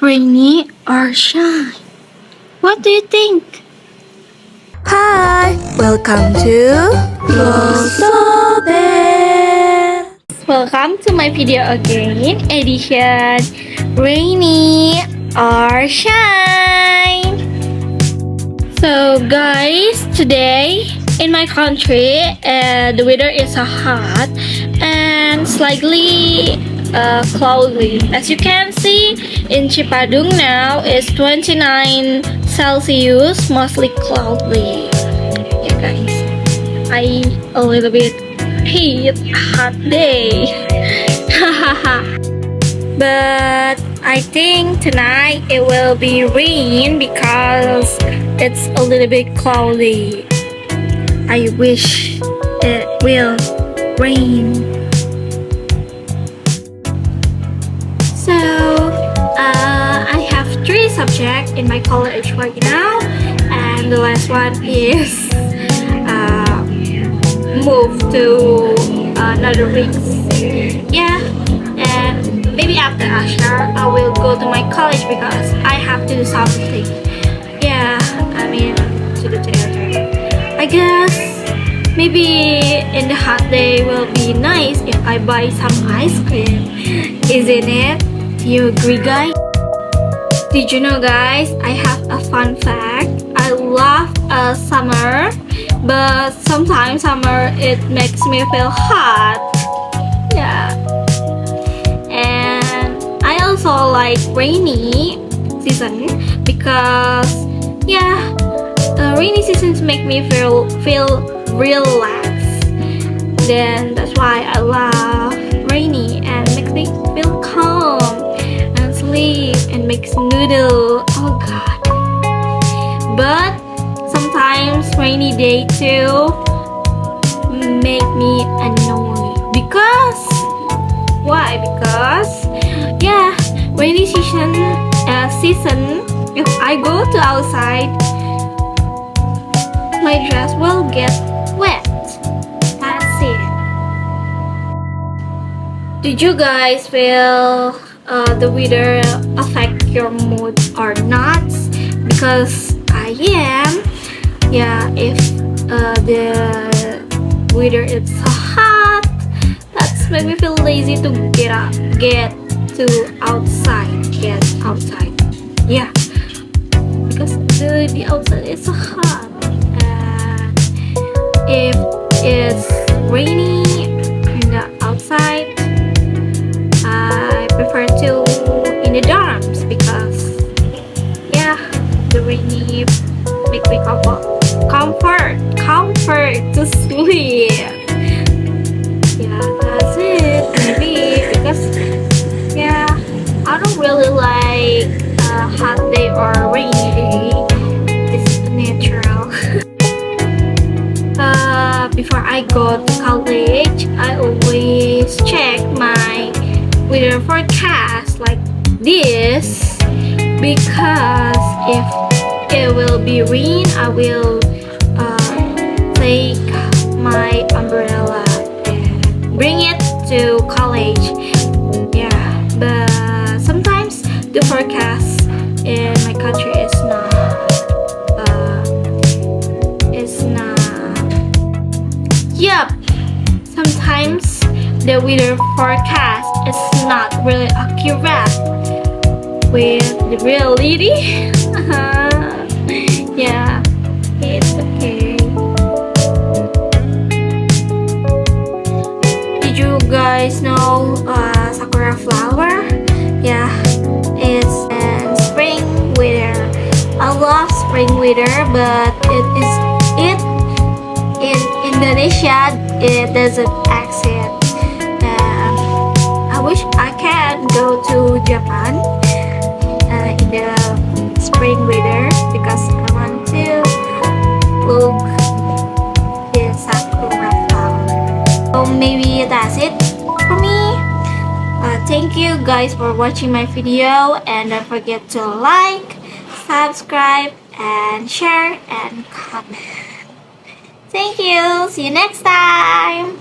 rainy or shine? What do you think? Hi, welcome to Welcome to my video again, edition rainy or shine. So guys, today in my country, the weather is hot and slightly cloudy. As you can see, in Cipadung now it's 29 Celsius, mostly cloudy. Yeah guys, I a little bit hate hot day. But I think tonight it will be rain because it's a little bit cloudy. I wish it will rain. So I have 3 subjects in my college right now, and the last one is move to another week. Yeah, and maybe after Asher I will go to my college because I have to do something. Yeah, I mean to the theater. I guess maybe in the hot day will be nice if I buy some ice cream, isn't it? Do you agree, guys? Did you know, guys, I have a fun fact. I love summer, but sometimes summer it makes me feel hot. Yeah. And I also like rainy season because yeah, rainy seasons make me feel relaxed. Then that's why I love rainy and makes me feel calm and sleep and makes noodle. Oh god. But sometimes rainy day too make me annoyed because why? Because yeah, rainy season if I go to outside, my dress will get wet. That's it. Did you guys feel the weather affect your mood or not? Because I am. Yeah, if the weather is so hot, that's make me feel lazy to get outside. Yeah, because the outside is so hot. And if it's rainy in the outside, I prefer to in the dorms because yeah, the rainy make me comfort to sleep. Yeah, that's it. Maybe because yeah, I don't really like a hot day or a rainy day. It's natural. Before I go to college, I always check my weather forecast like this because if it will be rain, I will take my umbrella and bring it to college. Yeah, but sometimes the forecast in my country is not yep, sometimes the weather forecast is not really accurate with the reality. Yeah, it's okay. Did you guys know sakura flower? Yeah, it's in spring weather. I love spring weather, but it in Indonesia it doesn't exist. I wish I can go to Japan in the spring weather because I want to look the sakura flower. So maybe that's it for me. Thank you guys for watching my video, and don't forget to like, subscribe, and share and comment. Thank you. See you next time.